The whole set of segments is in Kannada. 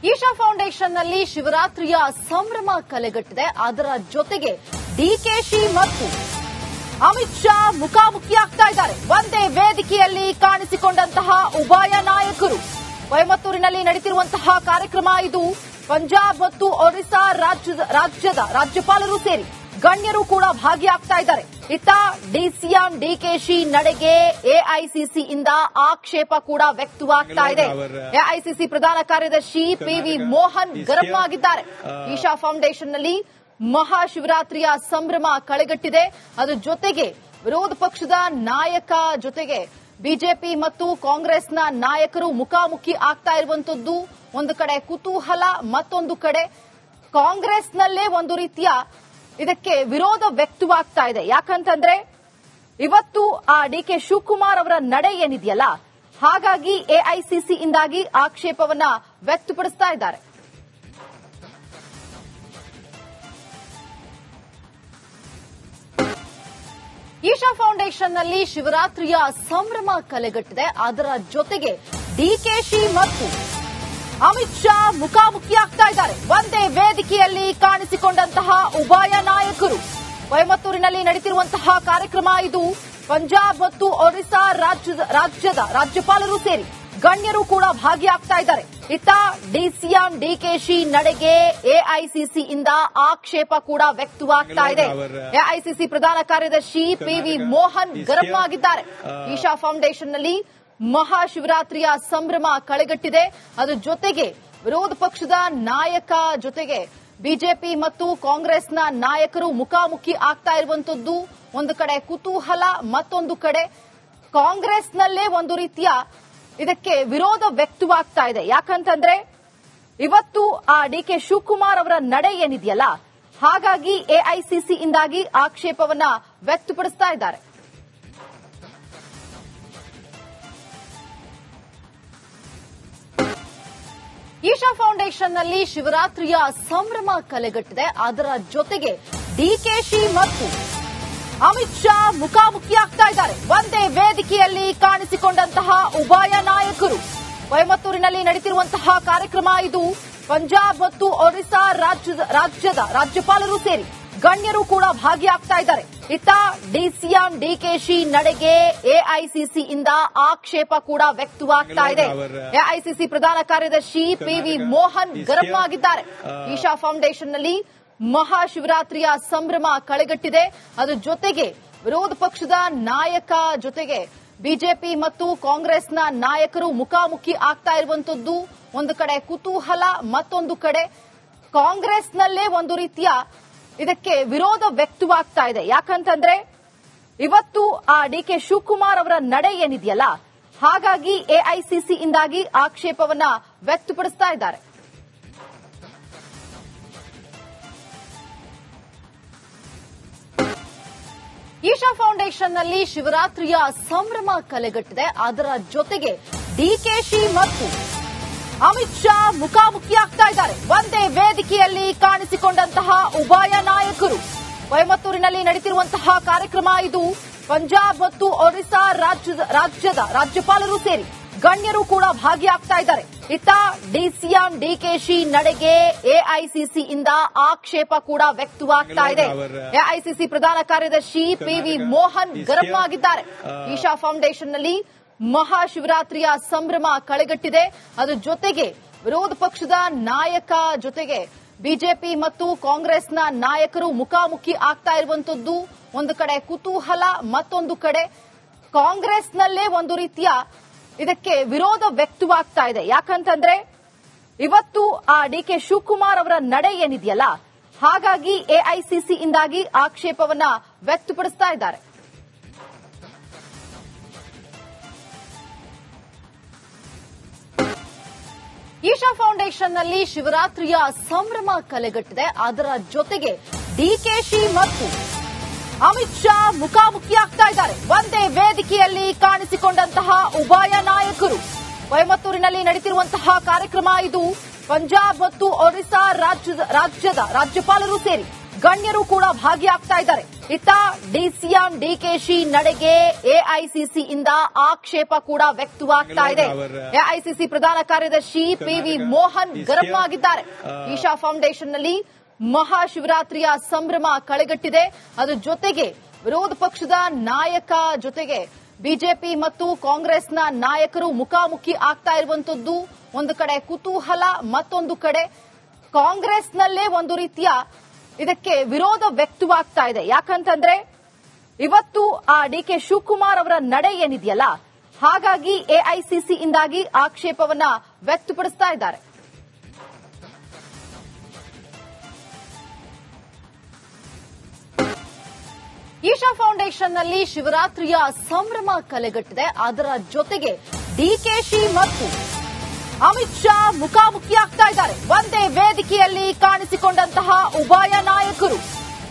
ಈಶಾ ಫೌಂಡೇಶನ್ ನಲ್ಲಿ ಶಿವರಾತ್ರಿಯ ಸಂಭ್ರಮ ಕಲೆಗಟ್ಟಿದೆ. ಅದರ ಜೊತೆಗೆ ಡಿಕೆಶಿ ಮತ್ತು ಅಮಿತ್ ಶಾ ಮುಖಾಮುಖಿಯಾಗ್ತಾ ಇದ್ದಾರೆ. ಒಂದೇ ವೇದಿಕೆಯಲ್ಲಿ ಕಾಣಿಸಿಕೊಂಡಂತಹ ಉಭಯ ನಾಯಕರು. ಕೊಯಮತ್ತೂರಿನಲ್ಲಿ ನಡೆಯುತ್ತಿರುವಂತಹ ಕಾರ್ಯಕ್ರಮ ಇದು. ಪಂಜಾಬ್ ಮತ್ತು ಒರಿಸ್ಸಾ ರಾಜ್ಯದ ರಾಜ್ಯಪಾಲರು ಸೇರಿ ಗಣ್ಯರು ಕೂಡ ಭಾಗಿಯಾಗ್ತಾ ಇದ್ದಾರೆ. ಇತ್ತ ಡಿಸಿಎಂ ಡಿಕೆಶಿ ನಡೆಗೆ ಎಐಸಿಸಿಯಿಂದ ಆಕ್ಷೇಪ ಕೂಡ ವ್ಯಕ್ತವಾಗ್ತಾ ಇದೆ. ಎಐಸಿಸಿ ಪ್ರಧಾನ ಕಾರ್ಯದರ್ಶಿ ಪಿವಿ ಮೋಹನ್ ಗರಂ ಆಗಿದ್ದಾರೆ. ಈಶಾ ಫೌಂಡೇಶನ್ ನಲ್ಲಿ ಮಹಾಶಿವರಾತ್ರಿಯ ಸಂಭ್ರಮ ಕಳೆಗಟ್ಟಿದೆ. ಅದರ ಜೊತೆಗೆ ವಿರೋಧ ಪಕ್ಷದ ನಾಯಕ ಜೊತೆಗೆ ಬಿಜೆಪಿ ಮತ್ತು ಕಾಂಗ್ರೆಸ್ನ ನಾಯಕರು ಮುಖಾಮುಖಿ ಆಗ್ತಾ ಇರುವಂತದ್ದು ಒಂದು ಕಡೆ ಕುತೂಹಲ, ಮತ್ತೊಂದು ಕಡೆ ಕಾಂಗ್ರೆಸ್ನಲ್ಲೇ ಒಂದು ರೀತಿಯ ಇದಕ್ಕೆ ವಿರೋಧ ವ್ಯಕ್ತವಾಗ್ತಾ ಇದೆ. ಯಾಕಂತಂದ್ರೆ ಇವತ್ತು ಆ ಡಿಕೆ ಶಿವಕುಮಾರ್ ಅವರ ನಡೆ ಏನಿದೆಯಲ್ಲ, ಹಾಗಾಗಿ ಎಐಸಿಸಿಯಿಂದಾಗಿ ಆಕ್ಷೇಪವನ್ನ ವ್ಯಕ್ತಪಡಿಸ್ತಾ ಇದ್ದಾರೆ. ಈಶಾ ಫೌಂಡೇಶನ್ ನಲ್ಲಿ ಶಿವರಾತ್ರಿಯ ಸಂಭ್ರಮ ಕಲೆಗಟ್ಟಿದೆ. ಅದರ ಜೊತೆಗೆ ಡಿಕೆಶಿ ಮತ್ತು ಅಮಿತ್ ಶಾ ಮುಖಾಮುಖಿಯಾಗ್ತಾ ಇದ್ದಾರೆ. ಒಂದೇ ವೇದಿಕೆಯಲ್ಲಿ ಕಾಣಿಸಿಕೊಂಡಂತಹ ಉಭಯ ನಾಯಕರು. ಕೊಯಮತ್ತೂರಿನಲ್ಲಿ ನಡೆಯುತ್ತಿರುವಂತಹ ಕಾರ್ಯಕ್ರಮ ಇದು. ಪಂಜಾಬ್ ಮತ್ತು ಒರಿಸ್ಸಾ ರಾಜ್ಯದ ರಾಜ್ಯಪಾಲರು ಸೇರಿ ಗಣ್ಯರು ಕೂಡ ಭಾಗಿಯಾಗ್ತಾ ಇದ್ದಾರೆ. ಇತ್ತ ಡಿಸಿಎಂ ಡಿಕೆಶಿ ನಡೆಗೆ ಎಐಸಿಸಿಯಿಂದ ಆಕ್ಷೇಪ ಕೂಡ ವ್ಯಕ್ತವಾಗ್ತಾ ಇದೆ. ಎಐಸಿಸಿ ಪ್ರಧಾನ ಕಾರ್ಯದರ್ಶಿ ಪಿವಿ ಮೋಹನ್ ಗರಂ ಆಗಿದ್ದಾರೆ. ಈಶಾ ಫೌಂಡೇಶನ್ ನಲ್ಲಿ ಮಹಾಶಿವರಾತ್ರಿಯ ಸಂಭ್ರಮ ಕಳೆಗಟ್ಟಿದೆ. ಅದರ ಜೊತೆಗೆ ವಿರೋಧ ಪಕ್ಷದ ನಾಯಕ ಜೊತೆಗೆ ಬಿಜೆಪಿ ಮತ್ತು ಕಾಂಗ್ರೆಸ್ನ ನಾಯಕರು ಮುಖಾಮುಖಿ ಆಗ್ತಾ ಇರುವಂತದ್ದು ಒಂದು ಕಡೆ ಕುತೂಹಲ, ಮತ್ತೊಂದು ಕಡೆ ಕಾಂಗ್ರೆಸ್ನಲ್ಲೇ ಒಂದು ರೀತಿಯ ಇದಕ್ಕೆ ವಿರೋಧ ವ್ಯಕ್ತವಾಗ್ತಾ ಇದೆ. ಯಾಕಂತಂದ್ರೆ ಇವತ್ತು ಆ ಡಿಕೆ ಶಿವಕುಮಾರ್ ಅವರ ನಡೆ ಏನಿದೆಯಲ್ಲ, ಹಾಗಾಗಿ ಎಐಸಿಸಿಯಿಂದಾಗಿ ಆಕ್ಷೇಪವನ್ನ ವ್ಯಕ್ತಪಡಿಸ್ತಾ ಇದ್ದಾರೆ. ಈಶಾ ಫೌಂಡೇಶನ್ ನಲ್ಲಿ ಶಿವರಾತ್ರಿಯ ಸಂಭ್ರಮ ಕಲೆಗಟ್ಟಿದೆ. ಅದರ ಜೊತೆಗೆ ಡಿಕೆಶಿ ಮತ್ತು ಅಮಿತ್ ಶಾ ಮುಖಾಮುಖಿಯಾಗ್ತಾ ಇದ್ದಾರೆ. ಒಂದೇ ವೇದಿಕೆಯಲ್ಲಿ ಕಾಣಿಸಿಕೊಂಡಂತಹ ಉಭಯ ನಾಯಕರು. ಕೊಯಮತ್ತೂರಿನಲ್ಲಿ ನಡೆಯುತ್ತಿರುವಂತಹ ಕಾರ್ಯಕ್ರಮ ಇದು. ಪಂಜಾಬ್ ಮತ್ತು ಒರಿಸ್ಸಾ ರಾಜ್ಯದ ರಾಜ್ಯಪಾಲರು ಸೇರಿ ಗಣ್ಯರು ಕೂಡ ಭಾಗಿಯಾಗ್ತಾ ಇದ್ದಾರೆ. ಇತ್ತ ಡಿಸಿಎಂ ಡಿಕೆಶಿ ನಡೆಗೆ ಎಐಸಿಸಿಯಿಂದ ಆಕ್ಷೇಪ ಕೂಡ ವ್ಯಕ್ತವಾಗ್ತಾ ಇದೆ. ಎಐಸಿಸಿ ಪ್ರಧಾನ ಕಾರ್ಯದರ್ಶಿ ಪಿವಿ ಮೋಹನ್ ಗರಂ ಆಗಿದ್ದಾರೆ. ಈಶಾ ಫೌಂಡೇಶನ್ ನಲ್ಲಿ ಮಹಾಶಿವರಾತ್ರಿಯ ಸಂಭ್ರಮ ಕಳೆಗಟ್ಟಿದೆ. ಅದರ ಜೊತೆಗೆ ವಿರೋಧ ಪಕ್ಷದ ನಾಯಕ ಜೊತೆಗೆ ಬಿಜೆಪಿ ಮತ್ತು ಕಾಂಗ್ರೆಸ್ನ ನಾಯಕರು ಮುಖಾಮುಖಿ ಆಗ್ತಾ ಇರುವಂತದ್ದು ಒಂದು ಕಡೆ ಕುತೂಹಲ, ಮತ್ತೊಂದು ಕಡೆ ಕಾಂಗ್ರೆಸ್ನಲ್ಲೇ ಒಂದು ರೀತಿಯ ಇದಕ್ಕೆ ವಿರೋಧ ವ್ಯಕ್ತವಾಗ್ತಾ ಇದೆ. ಯಾಕಂತಂದ್ರೆ ಇವತ್ತು ಆ ಡಿಕೆ ಶಿವಕುಮಾರ್ ಅವರ ನಡೆ ಏನಿದೆಯಲ್ಲ, ಹಾಗಾಗಿ ಎಐಸಿಸಿಯಿಂದಾಗಿ ಆಕ್ಷೇಪವನ್ನ ವ್ಯಕ್ತಪಡಿಸ್ತಾ ಇದ್ದಾರೆ. ಈಶಾ ಫೌಂಡೇಶನ್ ನಲ್ಲಿ ಶಿವರಾತ್ರಿಯ ಸಂಭ್ರಮ ಕಲೆಗಟ್ಟಿದೆ. ಅದರ ಜೊತೆಗೆ ಡಿಕೆಶಿ ಮತ್ತು ಅಮಿತ್ ಶಾ ಮುಖಾಮುಖಿಯಾಗ್ತಾ ಇದ್ದಾರೆ. ಒಂದೇ ವೇದಿಕೆಯಲ್ಲಿ ಕಾಣಿಸಿಕೊಂಡಂತಹ ಉಭಯ ನಾಯಕರು. ಕೊಯಮತ್ತೂರಿನಲ್ಲಿ ನಡೆಯುತ್ತಿರುವಂತಹ ಕಾರ್ಯಕ್ರಮ ಇದು. ಪಂಜಾಬ್ ಮತ್ತು ಒರಿಸ್ಸಾ ರಾಜ್ಯದ ರಾಜ್ಯಪಾಲರು ಸೇರಿ ಗಣ್ಯರು ಕೂಡ ಭಾಗಿಯಾಗ್ತಾ ಇದ್ದಾರೆ. ಇತ್ತ ಡಿಸಿಎಂ ಡಿಕೆಶಿ ನಡೆಗೆ ಎಐಸಿಸಿಯಿಂದ ಆಕ್ಷೇಪ ಕೂಡ ವ್ಯಕ್ತವಾಗ್ತಾ ಇದೆ. ಎಐಸಿಸಿ ಪ್ರಧಾನ ಕಾರ್ಯದರ್ಶಿ ಪಿವಿ ಮೋಹನ್ ಗರಂ ಆಗಿದ್ದಾರೆ. ಈಶಾ ಫೌಂಡೇಶನ್ ನಲ್ಲಿ ಮಹಾಶಿವರಾತ್ರಿಯ ಸಂಭ್ರಮ ಕಳೆಗಟ್ಟಿದೆ. ಅದರ ಜೊತೆಗೆ ವಿರೋಧ ಪಕ್ಷದ ನಾಯಕ ಜೊತೆಗೆ ಬಿಜೆಪಿ ಮತ್ತು ಕಾಂಗ್ರೆಸ್ನ ನಾಯಕರು ಮುಖಾಮುಖಿ ಆಗ್ತಾ ಇರುವಂತದ್ದು ಒಂದು ಕಡೆ ಕುತೂಹಲ, ಮತ್ತೊಂದು ಕಡೆ ಕಾಂಗ್ರೆಸ್ನಲ್ಲೇ ಒಂದು ರೀತಿಯ ಇದಕ್ಕೆ ವಿರೋಧ ವ್ಯಕ್ತವಾಗ್ತಾ ಇದೆ. ಯಾಕಂತಂದ್ರೆ ಇವತ್ತು ಆ ಡಿಕೆ ಶಿವಕುಮಾರ್ ಅವರ ನಡೆ ಏನಿದೆಯಲ್ಲ, ಹಾಗಾಗಿ ಎಐಸಿಸಿಯಿಂದಾಗಿ ಆಕ್ಷೇಪವನ್ನ ವ್ಯಕ್ತಪಡಿಸ್ತಾ ಇದ್ದಾರೆ. ಈಶಾ ಫೌಂಡೇಶನ್ ನಲ್ಲಿ ಶಿವರಾತ್ರಿಯ ಸಂಭ್ರಮ ಕಲೆಗಟ್ಟಿದೆ. ಅದರ ಜೊತೆಗೆ ಡಿಕೆಶಿ ಮತ್ತು ಅಮಿತ್ ಶಾ ಮುಖಾಮುಖಿಯಾಗ್ತಾ ಇದ್ದಾರೆ. ಒಂದೇ ವೇದಿಕೆಯಲ್ಲಿ ಕಾಣಿಸಿಕೊಂಡಂತಹ ಉಭಯ ನಾಯಕರು. ಕೊಯಮತ್ತೂರಿನಲ್ಲಿ ನಡೆಯುತ್ತಿರುವಂತಹ ಕಾರ್ಯಕ್ರಮ ಇದು. ಪಂಜಾಬ್ ಮತ್ತು ಒರಿಸ್ಸಾ ರಾಜ್ಯದ ರಾಜ್ಯಪಾಲರು ಸೇರಿ ಗಣ್ಯರು ಕೂಡ ಭಾಗಿಯಾಗ್ತಾ ಇದ್ದಾರೆ. ಇತ್ತ ಡಿಸಿಎಂ ಡಿಕೆಶಿ ನಡೆಗೆ ಎಐಸಿಸಿಯಿಂದ ಆಕ್ಷೇಪ ಕೂಡ ವ್ಯಕ್ತವಾಗ್ತಾ ಇದೆ. ಎಐಸಿಸಿ ಪ್ರಧಾನ ಕಾರ್ಯದರ್ಶಿ ಪಿವಿ ಮೋಹನ್ ಗರಂ ಆಗಿದ್ದಾರೆ. ಈಶಾ ಫೌಂಡೇಶನ್ನಲ್ಲಿ ಮಹಾಶಿವರಾತ್ರಿಯ ಸಂಭ್ರಮ ಕಳೆಗಟ್ಟಿದೆ. ಅದರ ಜೊತೆಗೆ ವಿರೋಧ ಪಕ್ಷದ ನಾಯಕ ಜೊತೆಗೆ ಬಿಜೆಪಿ ಮತ್ತು ಕಾಂಗ್ರೆಸ್ನ ನಾಯಕರು ಮುಖಾಮುಖಿ ಆಗ್ತಾ ಇರುವಂತದ್ದು ಒಂದು ಕಡೆ ಕುತೂಹಲ, ಮತ್ತೊಂದು ಕಡೆ ಕಾಂಗ್ರೆಸ್ನಲ್ಲೇ ಒಂದು ರೀತಿಯ ಇದಕ್ಕೆ ವಿರೋಧ ವ್ಯಕ್ತವಾಗ್ತಾ ಇದೆ. ಯಾಕಂತಂದ್ರೆ ಇವತ್ತು ಆ ಡಿಕೆ ಶಿವಕುಮಾರ್ ಅವರ ನಡೆ ಏನಿದೆಯಲ್ಲ, ಹಾಗಾಗಿ ಎಐಸಿಸಿಯಿಂದಾಗಿ ಆಕ್ಷೇಪವನ್ನ ವ್ಯಕ್ತಪಡಿಸ್ತಾ ಇದ್ದಾರೆ. ಈಶಾ ಫೌಂಡೇಶನ್ನಲ್ಲಿ ಶಿವರಾತ್ರಿಯ ಸಂಭ್ರಮ ಕಳೆಗಟ್ಟಿದೆ. ಅದರ ಜೊತೆಗೆ ಡಿಕೆಶಿ ಮತ್ತು ಅಮಿತ್ ಶಾ ಮುಖಾಮುಖಿಯಾಗ್ತಾ ಇದ್ದಾರೆ. ಒಂದೇ ವೇದಿಕೆಯಲ್ಲಿ ಕಾಣಿಸಿಕೊಂಡಂತಹ ಉಭಯ ನಾಯಕರು.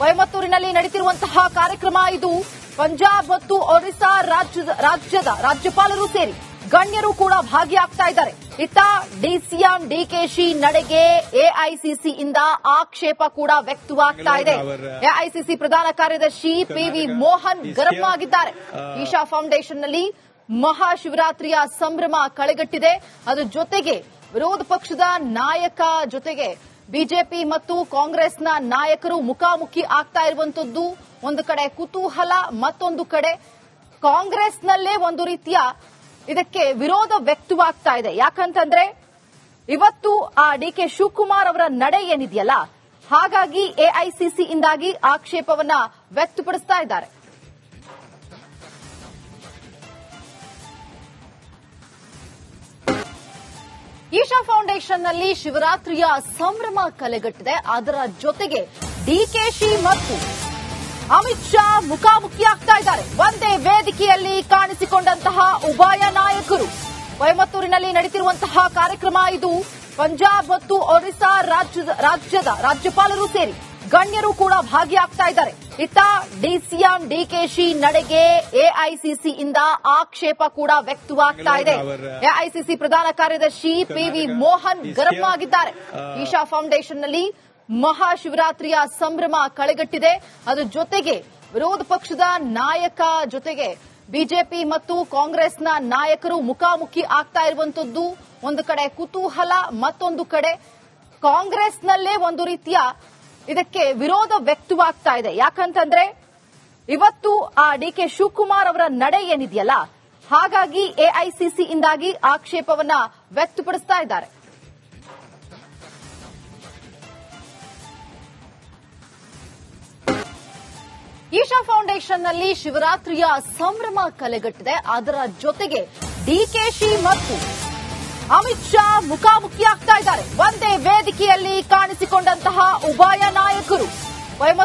ಕೊಯಮತ್ತೂರಿನಲ್ಲಿ ನಡೆಯುತ್ತಿರುವಂತಹ ಕಾರ್ಯಕ್ರಮ ಇದು. ಪಂಜಾಬ್ ಮತ್ತು ಒರಿಸ್ಸಾ ರಾಜ್ಯದ ರಾಜ್ಯಪಾಲರು ಸೇರಿ ಗಣ್ಯರು ಕೂಡ ಭಾಗಿಯಾಗ್ತಾ ಇದ್ದಾರೆ. ಇತ್ತ ಡಿಸಿಎಂ ಡಿಕೆಶಿ ನಡೆಗೆ ಎಐಸಿಸಿಯಿಂದ ಆಕ್ಷೇಪ ಕೂಡ ವ್ಯಕ್ತವಾಗ್ತಾ ಇದೆ. ಎಐಸಿಸಿ ಪ್ರಧಾನ ಕಾರ್ಯದರ್ಶಿ ಪಿವಿ ಮೋಹನ್ ಗರಂ ಆಗಿದ್ದಾರೆ. ಈಶಾ ಫೌಂಡೇಶನ್ನಲ್ಲಿ ಮಹಾಶಿವರಾತ್ರಿಯ ಸಂಭ್ರಮ ಕಳೆಗಟ್ಟಿದೆ. ಅದರ ಜೊತೆಗೆ ವಿರೋಧ ಪಕ್ಷದ ನಾಯಕ ಜೊತೆಗೆ ಬಿಜೆಪಿ ಮತ್ತು ಕಾಂಗ್ರೆಸ್ನ ನಾಯಕರು ಮುಖಾಮುಖಿ ಆಗ್ತಾ ಇರುವಂತದ್ದು ಒಂದು ಕಡೆ ಕುತೂಹಲ, ಮತ್ತೊಂದು ಕಡೆ ಕಾಂಗ್ರೆಸ್ನಲ್ಲೇ ಒಂದು ರೀತಿಯ ಇದಕ್ಕೆ ವಿರೋಧ ವ್ಯಕ್ತವಾಗ್ತಾ ಇದೆ. ಯಾಕಂತಂದ್ರೆ ಇವತ್ತು ಆ ಡಿಕೆ ಶಿವಕುಮಾರ್ ಅವರ ನಡೆ ಏನಿದೆಯಲ್ಲ, ಹಾಗಾಗಿ ಎಐಸಿಸಿಯಿಂದಾಗಿ ಆಕ್ಷೇಪವನ್ನ ವ್ಯಕ್ತಪಡಿಸ್ತಾ ಇದ್ದಾರೆ. ಈಶಾ ಫೌಂಡೇಶನ್ನಲ್ಲಿ ಶಿವರಾತ್ರಿಯ ಸಂಭ್ರಮ ಕಳೆಗಟ್ಟಿದೆ. ಅದರ ಜೊತೆಗೆ ಡಿಕೆಶಿ ಮತ್ತು ಅಮಿತ್ ಶಾ ಮುಖಾಮುಖಿಯಾಗ್ತಾ ಇದ್ದಾರೆ. ಒಂದೇ ವೇದಿಕೆಯಲ್ಲಿ ಕಾಣಿಸಿಕೊಂಡಂತಹ ಉಭಯ ನಾಯಕರು. ಕೊಯಮತ್ತೂರಿನಲ್ಲಿ ನಡೆಯುತ್ತಿರುವಂತಹ ಕಾರ್ಯಕ್ರಮ ಇದು. ಪಂಜಾಬ್ ಮತ್ತು ಒರಿಸ್ಸಾ ರಾಜ್ಯದ ರಾಜ್ಯಪಾಲರು ಸೇರಿ ಗಣ್ಯರು ಕೂಡ ಭಾಗಿಯಾಗ್ತಾ ಇದ್ದಾರೆ. ಇತ್ತ ಡಿಸಿಎಂ ಡಿಕೆಶಿ ನಡೆಗೆ ಎಐಸಿಸಿಯಿಂದ ಆಕ್ಷೇಪ ಕೂಡ ವ್ಯಕ್ತವಾಗ್ತಾ ಇದೆ. ಎಐಸಿಸಿ ಪ್ರಧಾನ ಕಾರ್ಯದರ್ಶಿ ಪಿವಿ ಮೋಹನ್ ಗರಂ ಆಗಿದ್ದಾರೆ. ಈಶಾ ಫೌಂಡೇಶನ್ನಲ್ಲಿ ಮಹಾಶಿವರಾತ್ರಿಯ ಸಂಭ್ರಮ ಕಳೆಗಟ್ಟಿದೆ. ಅದರ ಜೊತೆಗೆ ವಿರೋಧ ಪಕ್ಷದ ನಾಯಕ ಜೊತೆಗೆ ಬಿಜೆಪಿ ಮತ್ತು ಕಾಂಗ್ರೆಸ್ನ ನಾಯಕರು ಮುಖಾಮುಖಿ ಆಗ್ತಾ ಇರುವಂತದ್ದು ಒಂದು ಕಡೆ ಕುತೂಹಲ, ಮತ್ತೊಂದು ಕಡೆ ಕಾಂಗ್ರೆಸ್ನಲ್ಲೇ ಒಂದು ರೀತಿಯ ಇದಕ್ಕೆ ವಿರೋಧ ವ್ಯಕ್ತವಾಗ್ತಾ ಇದೆ. ಯಾಕಂತಂದ್ರೆ ಇವತ್ತು ಆ ಡಿಕೆ ಶಿವಕುಮಾರ್ ಅವರ ನಡೆ ಏನಿದೆಯಲ್ಲ, ಹಾಗಾಗಿ ಎಐಸಿಸಿಯಿಂದಾಗಿ ಆಕ್ಷೇಪವನ್ನ ವ್ಯಕ್ತಪಡಿಸ್ತಾ ಇದ್ದಾರೆ. ಈಶಾ ಫೌಂಡೇಶನ್ನಲ್ಲಿ ಶಿವರಾತ್ರಿಯ ಸಂಭ್ರಮ ಕಳೆಗಟ್ಟಿದೆ. ಅದರ ಜೊತೆಗೆ ಡಿಕೆಶಿ ಮತ್ತು ಅಮಿತ್ ಶಾ ಮುಖಾಮುಖಿಯಾಗ್ತಾ ಇದ್ದಾರೆ. ಒಂದೇ ವೇದಿಕೆಯಲ್ಲಿ ಕಾಣಿಸಿಕೊಂಡಂತಹ ಉಭಯ ನಾಯಕರು. ಕೊಯಮತ್ತೂರು